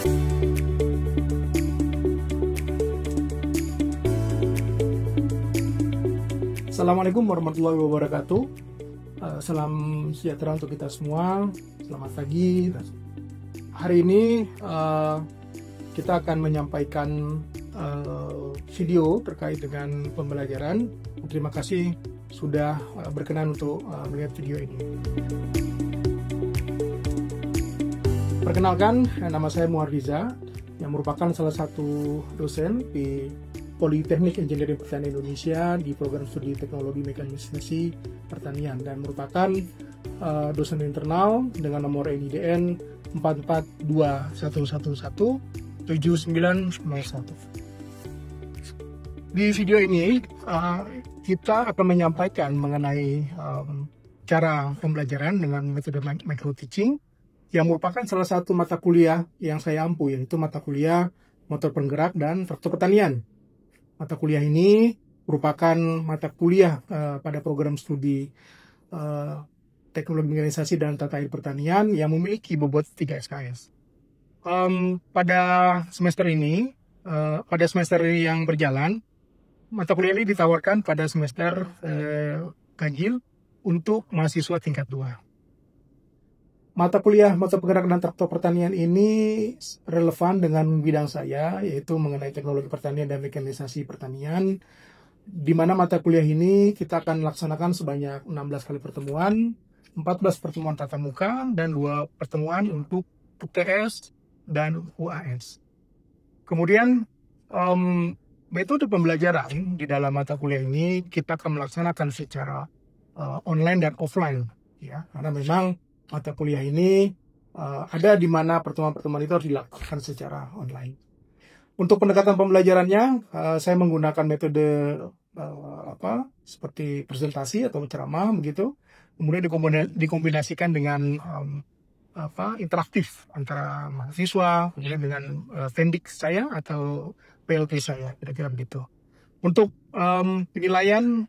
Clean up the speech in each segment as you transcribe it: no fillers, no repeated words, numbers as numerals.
Assalamualaikum warahmatullahi wabarakatuh. Salam sejahtera untuk kita semua. Selamat pagi. Hari ini kita akan menyampaikan video terkait dengan pembelajaran. Terima kasih sudah berkenan untuk melihat video ini. Perkenalkan, nama saya Muhammad Riza, yang merupakan salah satu dosen di Politeknik Engineering Pertanian Indonesia di program studi teknologi mekanisasi pertanian, dan merupakan dosen internal dengan nomor NIDN 4421117901. Di video ini kita akan menyampaikan mengenai cara pembelajaran dengan metode micro teaching yang merupakan salah satu mata kuliah yang saya ampu, yaitu mata kuliah motor penggerak dan traktor pertanian. Mata kuliah ini merupakan mata kuliah pada program studi teknologi mekanisasi dan tata air pertanian yang memiliki bobot 3 SKS. Pada semester ini, pada semester yang berjalan, mata kuliah ini ditawarkan pada semester ganjil untuk mahasiswa tingkat 2. Mata kuliah motor penggerak dan traktor pertanian ini relevan dengan bidang saya, yaitu mengenai teknologi pertanian dan mekanisasi pertanian, di mana mata kuliah ini kita akan laksanakan sebanyak 16 kali pertemuan, 14 pertemuan tatap muka, dan 2 pertemuan untuk UTS dan UAS. Kemudian, metode pembelajaran di dalam mata kuliah ini kita akan melaksanakan secara online dan offline, ya, karena memang mata kuliah ini ada di mana pertemuan-pertemuan itu harus dilakukan secara online. Untuk pendekatan pembelajarannya, saya menggunakan metode seperti presentasi atau ceramah begitu, kemudian dikombinasikan dengan interaktif antara mahasiswa, kemudian dengan pendik saya atau PLT saya, kira-kira begitu. Untuk penilaian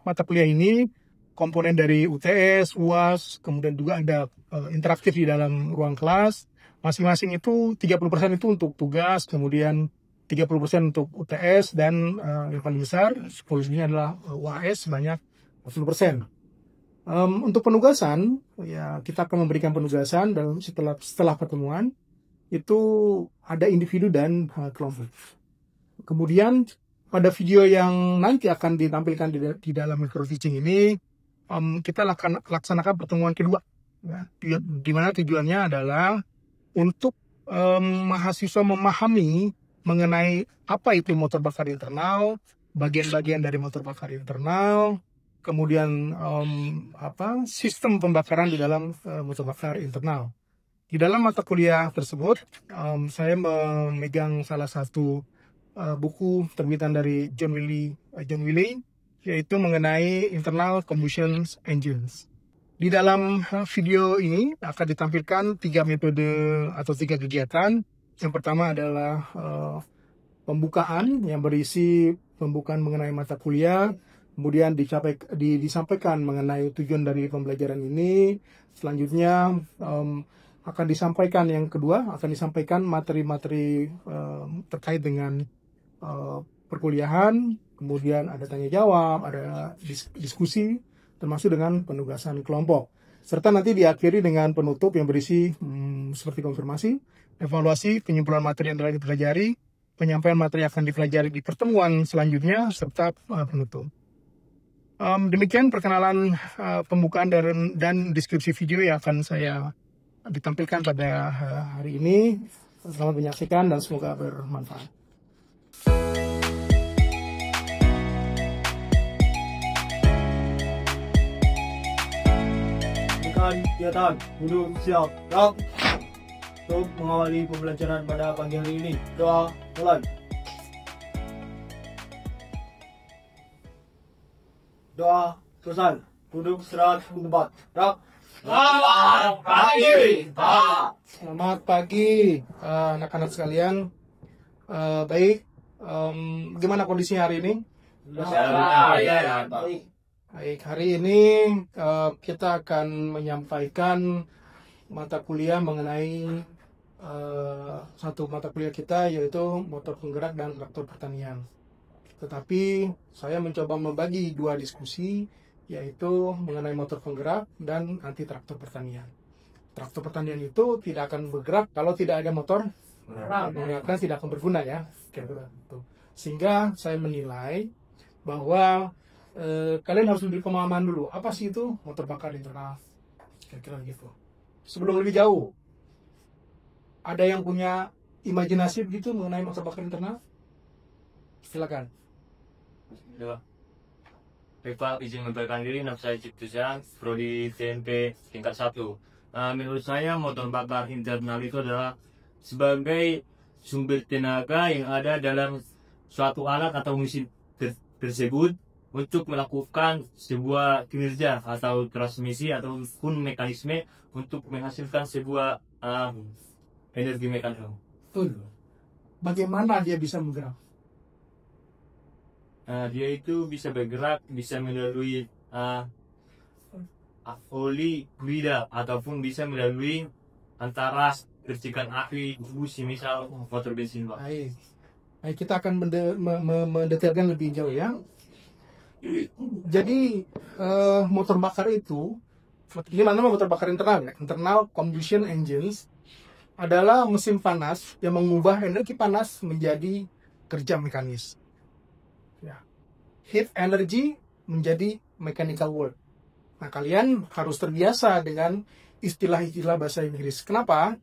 mata kuliah ini, komponen dari UTS, UAS, kemudian juga ada interaktif di dalam ruang kelas. Masing-masing itu 30% itu untuk tugas, kemudian 30% untuk UTS, dan yang paling besar 10% adalah UAS sebanyak 40%. Untuk penugasan, ya kita akan memberikan penugasan dan setelah pertemuan itu ada individu dan kelompok. Kemudian pada video yang nanti akan ditampilkan di dalam micro teaching ini, kita laksanakan pertemuan kedua, ya, di mana tujuannya adalah untuk mahasiswa memahami mengenai apa itu motor bakar internal, bagian-bagian dari motor bakar internal, kemudian sistem pembakaran di dalam motor bakar internal. Di dalam mata kuliah tersebut, saya memegang salah satu buku terbitan dari John Willey, yaitu mengenai internal combustion engines. Di dalam video ini akan ditampilkan 3 metode atau 3 kegiatan. Yang pertama adalah pembukaan yang berisi pembukaan mengenai mata kuliah, kemudian disampaikan mengenai tujuan dari pembelajaran ini. Selanjutnya akan disampaikan yang kedua, akan disampaikan materi-materi terkait dengan perkuliahan, kemudian ada tanya jawab, ada diskusi, termasuk dengan penugasan kelompok. Serta nanti diakhiri dengan penutup yang berisi seperti konfirmasi, evaluasi, penyimpulan materi yang telah dipelajari, penyampaian materi yang akan dipelajari di pertemuan selanjutnya, serta penutup. Demikian perkenalan pembukaan dan deskripsi video yang akan saya ditampilkan pada hari ini. Selamat menyaksikan dan semoga bermanfaat. Kegiatan duduk siap gerak untuk mengawali pembelajaran pada pagi hari ini. Doa mulai. Doa selesai. Duduk istirahat di tempat. Gerak. Selamat pagi, Pak. Selamat pagi, anak-anak sekalian. Baik, gimana kondisinya hari ini? Baik, hari ini kita akan menyampaikan mata kuliah mengenai satu mata kuliah kita, yaitu motor penggerak dan traktor pertanian. Tetapi saya mencoba membagi dua diskusi, yaitu mengenai motor penggerak dan anti traktor pertanian. Traktor pertanian itu tidak akan bergerak kalau tidak ada motor penggerak, dan tidak akan berguna ya. Sehingga saya menilai bahwa kalian harus lebih pemahaman dulu, apa sih itu motor bakar internal, kira-kira gitu. Sebelum lebih jauh, ada yang punya imajinasi begitu mengenai motor bakar internal? Silakan. Baik, izin memperkenalkan diri, nama saya Ciptusan, prodi TNP tingkat 1. Menurut saya motor bakar internal itu adalah sebagai sumber tenaga yang ada dalam suatu alat atau mesin tersebut untuk melakukan sebuah kinerja atau transmisi ataupun mekanisme untuk menghasilkan sebuah energi mekanisme. Betul. Bagaimana dia bisa bergerak? Dia itu bisa bergerak, bisa melalui oli lidah ataupun bisa melalui antara percikan api busi, misal motor bensin, Pak. Baik, kita akan mendetailkan lebih jauh ya. Jadi motor bakar itu, ini mana motor bakar internal ya? Internal combustion engines adalah mesin panas yang mengubah energi panas menjadi kerja mekanis. Ya. Heat energy menjadi mechanical work. Nah, kalian harus terbiasa dengan istilah-istilah bahasa Inggris. Kenapa?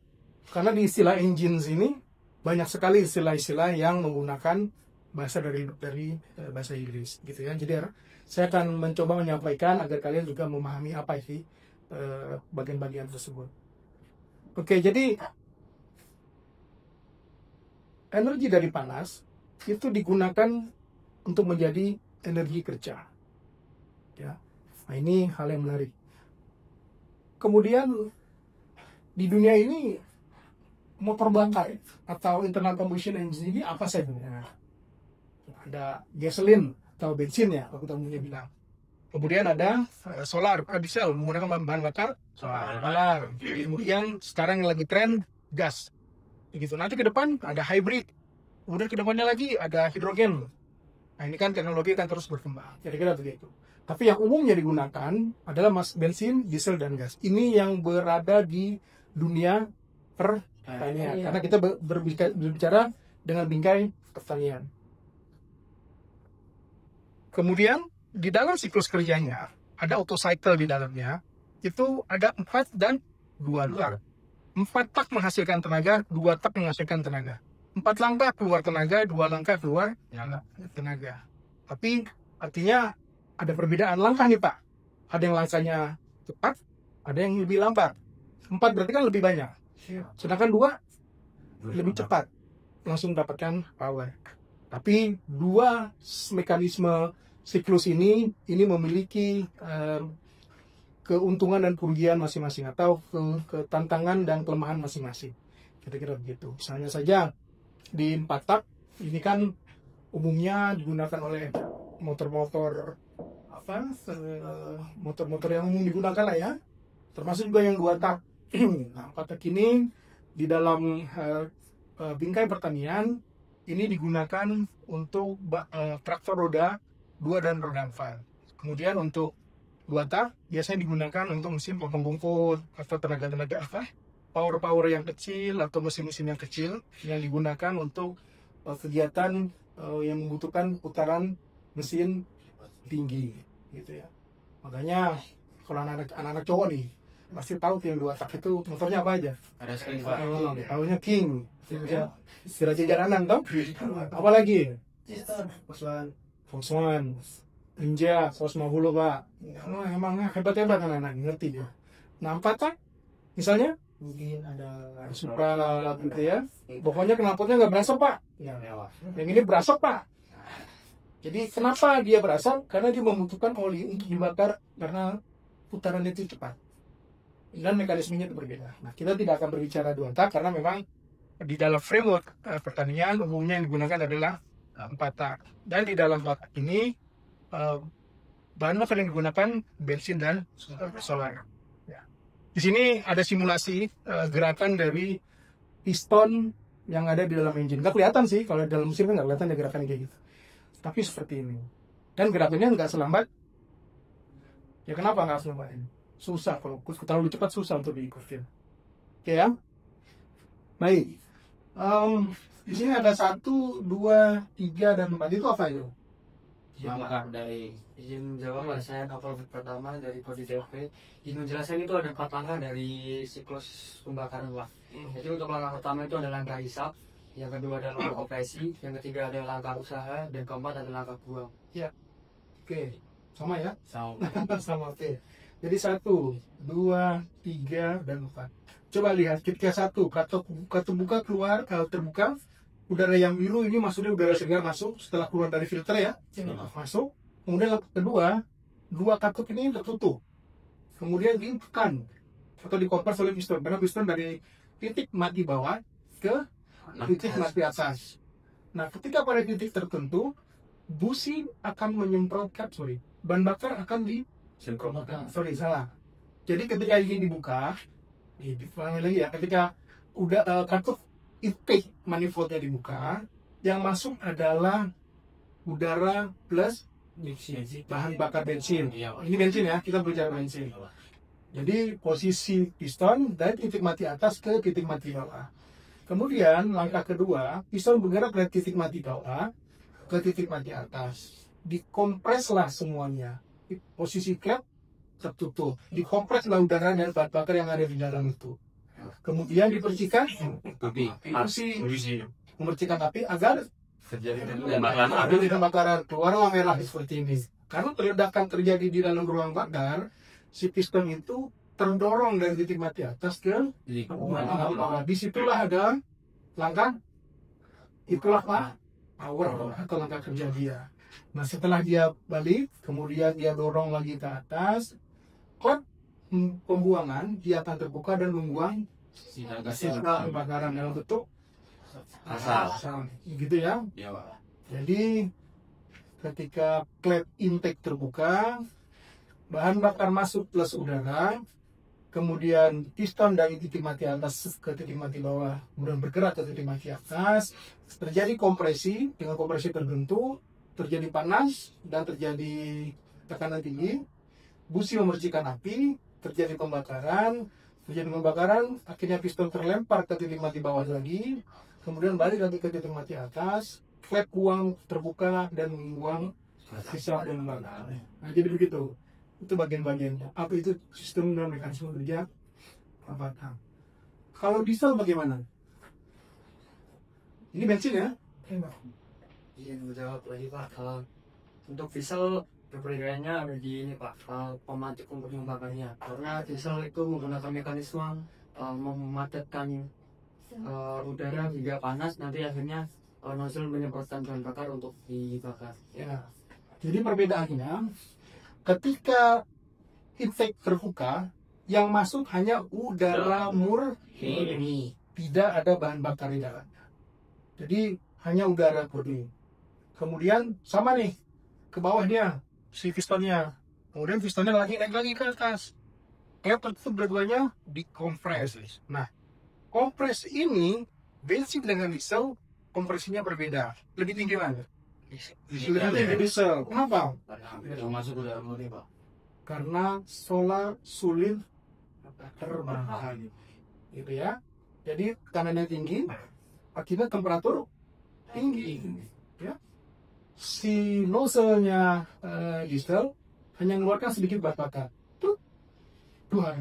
Karena di istilah engines ini banyak sekali istilah-istilah yang menggunakan bahasa dari bahasa Inggris, gitu ya. Jadi saya akan mencoba menyampaikan agar kalian juga memahami apa sih bagian-bagian tersebut. Oke, jadi energi dari panas itu digunakan untuk menjadi energi kerja. Ya. Nah, ini hal yang menarik. Kemudian di dunia ini motor bakar atau internal combustion engine ini apa saja? Ada gasoline atau bensin ya, kalau kita umumnya bilang. Kemudian ada solar, diesel menggunakan bahan bakar solar. Kemudian sekarang yang lagi tren gas. Begitu. Nanti ke depan ada hybrid. Kemudian ke depannya lagi ada hidrogen. Nah, ini kan teknologi kan terus berkembang. Kira-kira begitu. Tapi yang umumnya digunakan adalah bensin, diesel, dan gas. Ini yang berada di dunia pertanian. Karena kita berbicara dengan bingkai pertanian. Kemudian di dalam siklus kerjanya ada auto cycle di dalamnya. Itu ada 4 dan 2 tak. 4 tak menghasilkan tenaga, 2 tak menghasilkan tenaga. 4 langkah keluar tenaga, 2 langkah keluar tenaga. Tapi artinya ada perbedaan langkah nih Pak. Ada yang langkahnya cepat, ada yang lebih lambat. 4 berarti kan lebih banyak. Sedangkan 2 lebih cepat, langsung dapatkan power. Tapi 2 mekanisme siklus ini memiliki keuntungan dan kerugian masing-masing, atau ketantangan dan kelemahan masing-masing. Kira-kira begitu. Misalnya saja di 4 tak ini kan umumnya digunakan oleh motor-motor motor-motor yang umum digunakan lah ya, termasuk juga yang 2 tak. Nah, 4 tak ini di dalam bingkai pertanian ini digunakan untuk traktor roda 2 dan roda 4. Kemudian untuk 2 tak biasanya digunakan untuk mesin potong rumput atau tenaga-tenaga power yang kecil atau mesin-mesin yang kecil yang digunakan untuk kegiatan yang membutuhkan putaran mesin tinggi, gitu ya. Makanya kalau anak-anak cowok nih pasti tahu yang 2 tak itu motornya apa aja. Ada sekali, Tahunya King, Siraja Jaranan tau? Apalagi? Volkswagen, Ninja 150 Pak. Emang hebat-hebat anak-anak, ngerti dia. Nah, 4 tak misalnya mungkin ada Supra gitu ya. Pokoknya knalpotnya nggak berasap Pak. Yang ini berasap Pak. Jadi kenapa dia berasap? Karena dia membutuhkan oli untuk dibakar karena putaran itu cepat. Dan mekanismenya itu berbeda. Nah, kita tidak akan berbicara 2 tak karena memang di dalam framework pertanian umumnya yang digunakan adalah 4 tak. Dan di dalam 4 tak ini bahan bakar yang digunakan bensin dan solar. Ya. Di sini ada simulasi gerakan dari piston yang ada di dalam engine. Nggak kelihatan sih, kalau di dalam mesin kan nggak kelihatan ya gerakannya kayak gitu. Tapi seperti ini. Dan gerakannya nggak selambat. Ya kenapa nggak selambat? Susah, kalau terlalu cepat susah untuk diikutin. Oke ya? Baik. Di sini ada 1, 2, 3, dan 4. Itu apa itu? Maka dari izin jawab saya kapal pertama dari Kodi TV. Izin menjelaskan itu ada 4 langkah dari siklus pembakaran Pak. Jadi untuk langkah pertama itu ada langkah hisap, yang kedua ada langkah operasi, yang ketiga ada langkah usaha, dan keempat ada langkah buang. Oke, sama ya? Sama. Sama, oke. Jadi 1, 2, 3, dan 4. Coba lihat ketika 1 katup buka keluar, kalau terbuka udara yang biru ini maksudnya udara segar masuk setelah keluar dari filter ya, masuk. Kemudian kedua, 2 katup ini tertutup, kemudian ditekan atau dikompres oleh piston, karena piston dari titik mati bawah ke titik mati atas. Nah, ketika pada titik tertentu busi akan menyemprotkan, bahan bakar akan salah. Jadi ketika ini dibuka, lagi ya, ketika udah katup intake manifoldnya dibuka, yang masuk adalah udara plus bahan bakar bensin. Ini bensin ya, kita bicara bensin. Jadi posisi piston dari titik mati atas ke titik mati bawah. Kemudian langkah kedua, piston bergerak dari titik mati bawah ke titik mati atas. Dikompreslah semuanya. Posisi klep tertutup. Dikompreslah udara dan bahan bakar yang ada di dalam itu. Kemudian dipercikan memercikan api agar terjadi pembakaran, keluarlah merah seperti ini. Karena ledakan terjadi di dalam ruang bakar, si piston itu terdorong dari titik mati atas ke bawah. Disitulah ada langkah, itulah power atau langkah kerja dia. Nah, setelah dia balik, kemudian dia dorong lagi ke atas, klep pembuangan, dia akan terbuka dan membuang sisa kebakaran dalam bentuk asal. Gitu ya. Jadi ketika klep intake terbuka, bahan bakar masuk plus udara, kemudian piston dari titik mati atas ke titik mati bawah, kemudian bergerak ke titik mati atas, terjadi kompresi, dengan kompresi tertentu terjadi panas dan terjadi tekanan tinggi, busi memercikan api, terjadi pembakaran, akhirnya piston terlempar ke titik mati bawah lagi, kemudian balik lagi ke titik mati atas, klep buang terbuka dan membuang sisa dan bakar. Nah, jadi begitu. Itu bagian-bagiannya. Apa itu sistem dan mekanisme kerja apakah? Kalau diesel bagaimana? Ini bensin ya? Izin menjawab lagi Pak. Kalau untuk diesel perbedaannya ada di ini Pak, pematik untuk membakarnya. Karena diesel itu menggunakan mekanisme memadatkan udara hingga panas, nanti akhirnya nozzle menyemprotkan bahan bakar untuk dibakar. Ya. Jadi perbedaannya, ketika intake terbuka, yang masuk hanya udara murni, tidak ada bahan bakar di dalamnya. Jadi hanya udara murni. Kemudian sama nih ke bawahnya si pistonnya, kemudian pistonnya naik lagi ke atas. Klep tertutup dua-duanya dikompres. Nah, kompres ini bensin dengan diesel kompresinya berbeda, lebih tinggi mana? Lebih tinggi diesel. Kenapa? Masuk udara murni Pak. Karena solar sulit terbakar, gitu ya. Jadi tekanannya tinggi, akibat temperatur tinggi, ya. Si nozzle-nya diesel hanya mengeluarkan sedikit bahan bakar,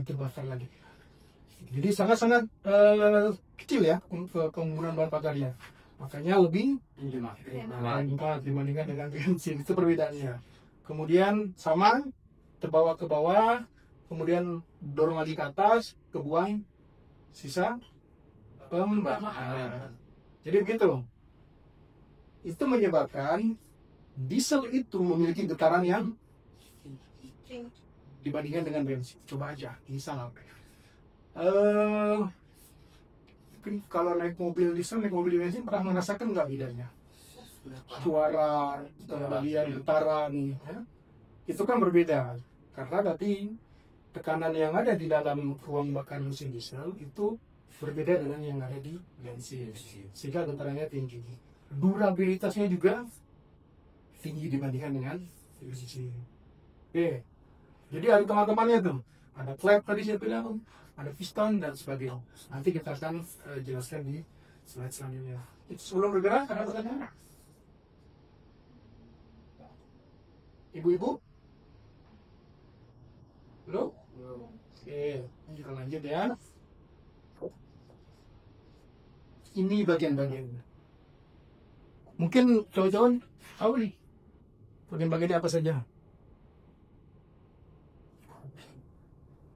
terbakar lagi. Jadi sangat-sangat kecil ya penggunaan bahan bakarnya, makanya lebih menghemat dibandingkan dengan bensin. Itu perbedaannya. Kemudian sama, terbawa ke bawah, kemudian dorong lagi ke atas, kebuang sisa pembakaran. Jadi begitu. Itu menyebabkan diesel itu memiliki getaran yang dibandingkan dengan bensin. Coba aja, misal mungkin kalau naik mobil diesel, naik mobil bensin, pernah merasakan nggak bedanya? Suara, bagian getaran, ya? Itu kan berbeda. Karena tadi tekanan yang ada di dalam ruang bakar mesin diesel itu berbeda dengan yang ada di bensin, sehingga getarannya tinggi. Durabilitasnya juga tinggi dibandingkan dengan bensin. Oke, jadi ada teman-temannya tuh, ada klep tadi saya bilang, ada piston dan sebagainya. Nanti kita akan jelaskan di slide selanjutnya. Sebelum bergerak, ada pertanyaan? Ibu-ibu? Belum? Oke, kita lanjut ya. Ini bagian-bagian. Mungkin cowok-cowok tahu nih bagian-bagiannya apa saja.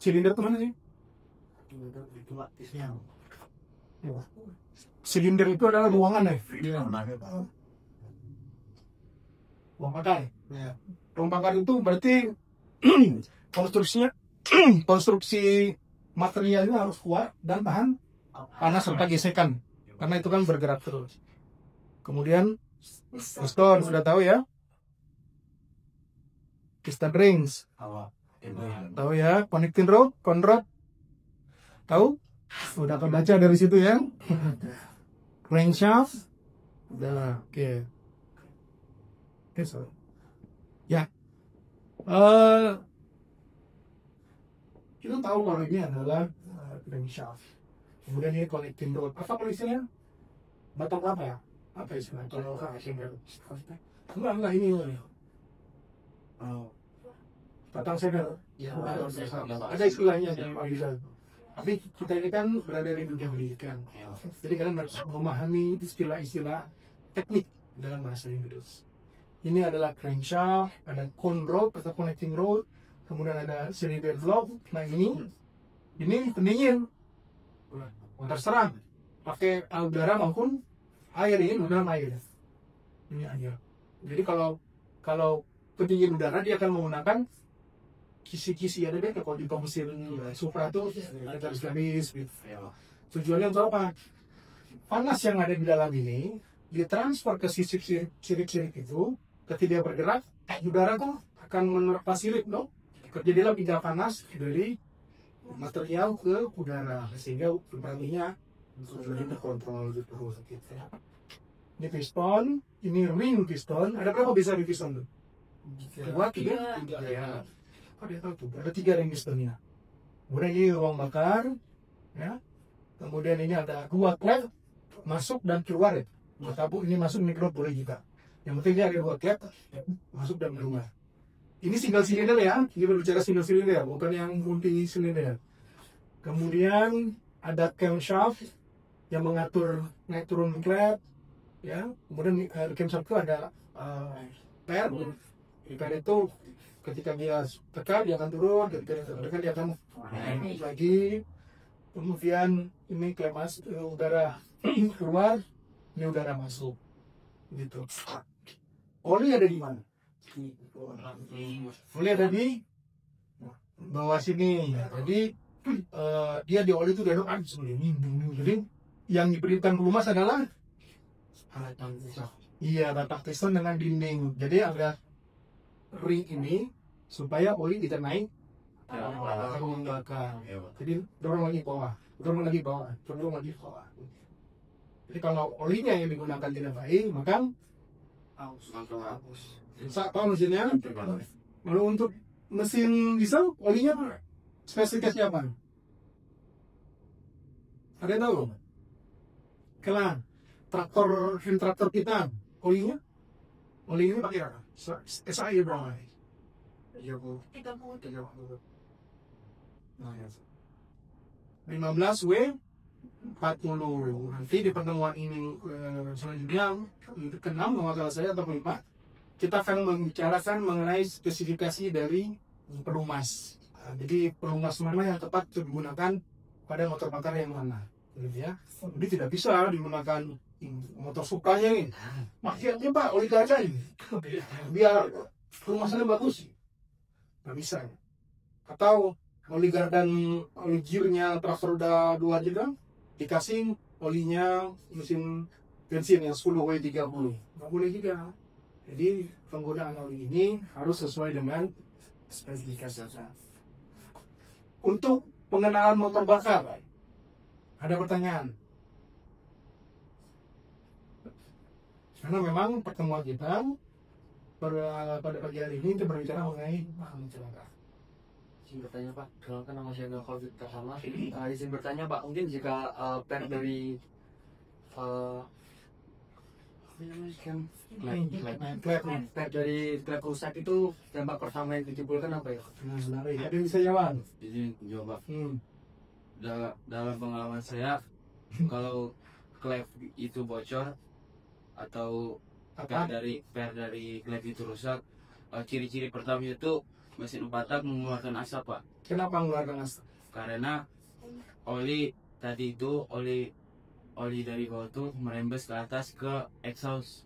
Silinder kemana sih? Silinder itu adalah ruangan ya. Ruang bakar. Ruang bakar itu berarti konstruksinya, konstruksi materialnya harus kuat dan tahan panas serta gesekan, karena itu kan bergerak terus. Kemudian piston sudah tahu ya, piston rings tahu ya, connecting rod, conrod tahu, sudah akan baca dari situ ya. Crankshaft udah, oke. So ya, kita tahu kalau ini adalah crankshaft. Kemudian ini connecting rod. Apa tulisannya? Batang apa ya? Apa istilahnya? Kalau enggak ini. Batang seder. Ya, ada istilahnya yang bisa. Tapi kita ini kan berada di dunia pendidikan. Jadi kalian harus memahami istilah-istilah teknik dalam bahasa Inggris. Ini adalah crankshaft, ada conrod atau connecting rod, kemudian ada cylinder block. Nah ini pendingin. Terserah pakai udara maupun air, ini menggunakan air. Ini air. Jadi kalau pendingin udara dia akan menggunakan kisi-kisi, ada deh kalau di mesin Supra tuh ada garis-garis gitu. Tujuannya untuk apa? Panas yang ada di dalam ini ditransfer ke sirip-sirip itu. Ketika dia bergerak, udara tuh akan menerpa sirip dong. Terjadilah pindah panas dari material ke udara, sehingga berartinya lebih terkontrol gitu. Ini piston, ini ring piston. Ada berapa besar di piston tuh? Dua, tiga ya. Oh, dia tahu tuh, ada 3 ring pistonnya. Kemudian ini ruang bakar, ya. Kemudian ini ada 2 klep masuk dan keluar ya. Tabung ini masuk, ini keluar boleh juga. Yang penting dia ada 2 klep masuk dan keluar. Ini single cylinder ya, kita berbicara single cylinder, bukan yang multi cylinder. Kemudian ada camshaft yang mengatur naik turun klep, ya. Kemudian camshaft itu ada per itu ketika dia tekan dia akan turun, ketika dia tekan dia akan naik lagi. Kemudian ini klep masuk, udara keluar, ini udara masuk, gitu. Oli ada di mana? Oli ada di bawah sini. Jadi dia di oli itu udah habis. Jadi yang diberikan pelumas adalah batang piston dengan dinding. Jadi ada ring ini supaya oli tidak naik ke belakang. Jadi dorong lagi bawah, dorong lagi bawah, dorong lagi bawah. Jadi kalau olinya yang digunakan tidak baik, maka rusak mesinnya. Kalau untuk mesin diesel, olinya spesifikasinya apa? Ada yang tahu? Kelan traktor kita, olinya pakai apa? SI berapa? 15W 40. Nanti di pertemuan ini selanjutnya ke-6 kalau salah saya atau ke-5, kita akan membicarakan mengenai spesifikasi dari pelumas. Jadi pelumas mana yang tepat digunakan pada motor bakar yang mana, gitu ya. Jadi tidak bisa digunakan motor Supranya ini. Maksudnya Pak, oli kaca ini biar pelumasannya bagus, nggak bisa. Atau oli gardan, oli gearnya traktor roda 2 juga dikasih olinya mesin bensin yang 10W30, nggak boleh juga. Jadi penggunaan oli ini harus sesuai dengan spesifikasi. Untuk pengenalan motor bakar, Ada pertanyaan? Karena memang pertemuan kita pada pagi hari ini kita berbicara mengenai paham celaka. Izin bertanya Pak, kenalkan nama saya Covid Kasama. Izin bertanya Pak, mungkin jika per dari per dari klep rusak itu dampak pertama yang ditimbulkan apa ya? Nah, menarik. Ada yang bisa jawab? Izin jawab. Dalam pengalaman saya, kalau klep itu bocor atau per dari klep itu rusak, ciri-ciri pertama itu mesin empat tak mengeluarkan asap Pak. Kenapa mengeluarkan asap? Karena oli tadi itu oli dari bawah tuh merembes ke atas ke exhaust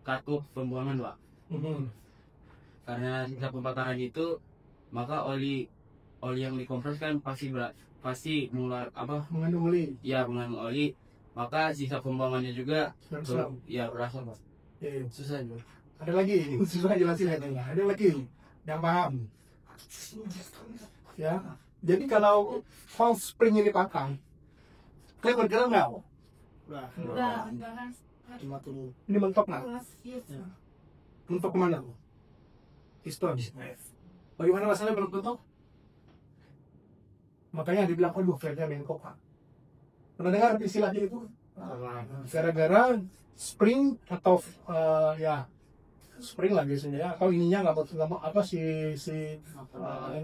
katup pembuangan Pak. Karena sisa pembakaran itu, maka oli yang dikompres kan pasti Mengandung oli. Ya, mengandung oli, maka sisa pembuangannya juga berasa Pak. Susah juga. Ada lagi, susah jelasin ya. Ada lagi yang paham. Ya, jadi kalau valve spring ini patah, klep bergerak nggak? Ini mentok nggak? Mentok kemana? Piston. Bagaimana masalahnya belum mentok? Makanya dibilang, aduh, klipnya bengkok Pak. Pernah dengar istilahnya itu? Gara-gara spring atau spring lah biasanya ya. Kalau ininya nggak mau apa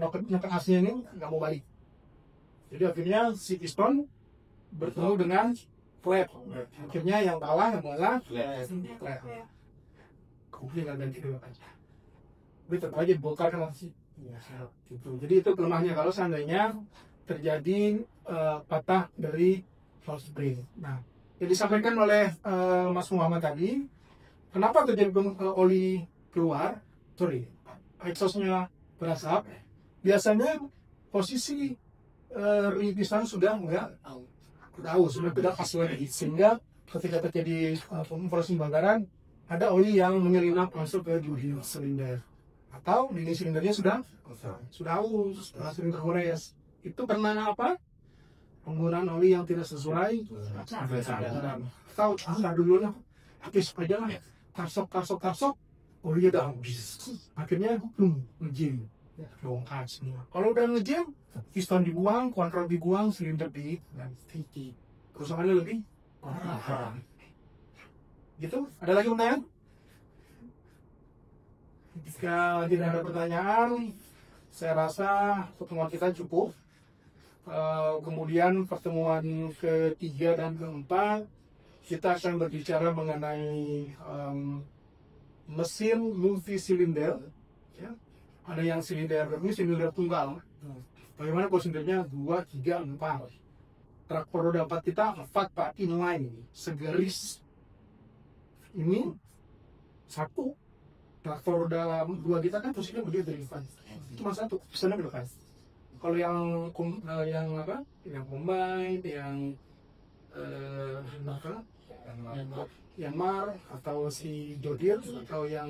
noken asnya ini nggak mau balik. Jadi akhirnya si piston bertemu dengan klep. Akhirnya yang kalah klep. Kuping nggak ganti dulu kan. Tapi tetap aja bongkar kan sih. Gitu. Jadi itu kelemahannya kalau seandainya terjadi patah dari valve spring. Nah, yang disampaikan oleh Mas Muhammad tadi, kenapa terjadi oli keluar, exhaustnya berasap, biasanya posisi rintisan sudah nggak tahu, sudah tidak pas lagi, sehingga ketika terjadi proses pembakaran, ada oli yang menyelinap masuk ke dinding silinder, atau dinding silindernya sudah aus, langsung tergores. Itu karena apa? Penggunaan oli yang tidak sesuai. Tahu dulu lah, habis aja lah. Tarsok, olinya udah habis. Akhirnya ngejim, bongkar semua. Kalau udah ngejim, piston dibuang, kontrol dibuang, silinder diganti. Kerusakannya lebih parah. Gitu. Ada lagi pertanyaan? Jika tidak ada pertanyaan, saya rasa pertemuan kita cukup. Kemudian pertemuan ketiga dan keempat kita akan berbicara mengenai mesin multi silinder. Ya. Ada yang silinder ini silinder tunggal. Bagaimana kalau silindernya 2, 3, 4? Traktor roda 4 kita 4 Pak, inline segaris. Ini 1. Traktor roda 2 kita kan posisinya begitu dari depan. Cuma 1, pesannya belakang. Kalau yang combine, yang Mar atau si Jodir atau yang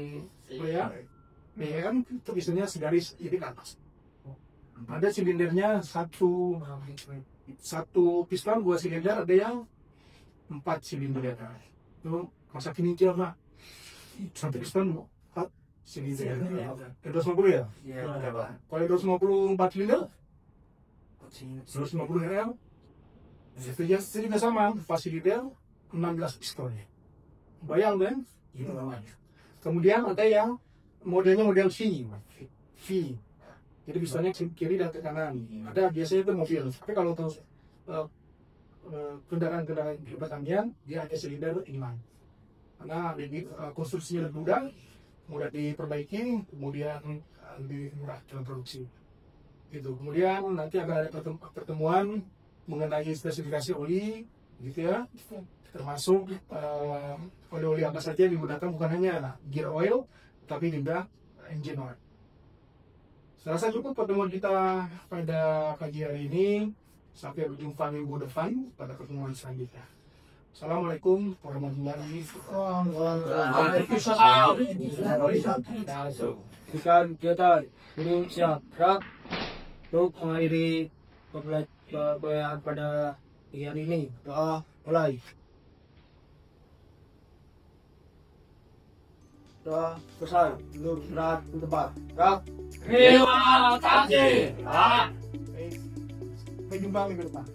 BM itu biasanya segaris ini ke atas. Ada silindernya satu piston 2 silinder, ada yang 4 silinder. Itu masa kini dia Pak, 1 piston 4 silinder. 250 ya? Iya. Kalau 254 silinder 250 rl. Itu juga sama, 4 silinder 16 piston. Bayang kan? Itu namanya. Kemudian ada yang modelnya model V. Jadi pistonnya kiri dan ke kanan. Ada biasanya itu mobil. Tapi kalau untuk kendaraan hebat angin, dia hanya silinder inline. Karena konstruksinya lebih mudah diperbaiki, kemudian lebih murah dalam produksi. Gitu. Kemudian nanti akan ada pertemuan mengenai spesifikasi oli, gitu ya. Termasuk oli-oli apa saja yang digunakan, bukan hanya gear oil, tapi juga engine oil. Saya rasa cukup pertemuan kita pada pagi hari ini. Sampai berjumpa minggu depan pada pertemuan selanjutnya. Assalamualaikum warahmatullahi wabarakatuh. Kita belum siap untuk mengakhiri pembelajaran pada bagian ini. Doa mulai. Doa selesai. Duduk istirahat di tempat. Gerak. Terima kasih, Pak. Baik. Sampai jumpa minggu depan.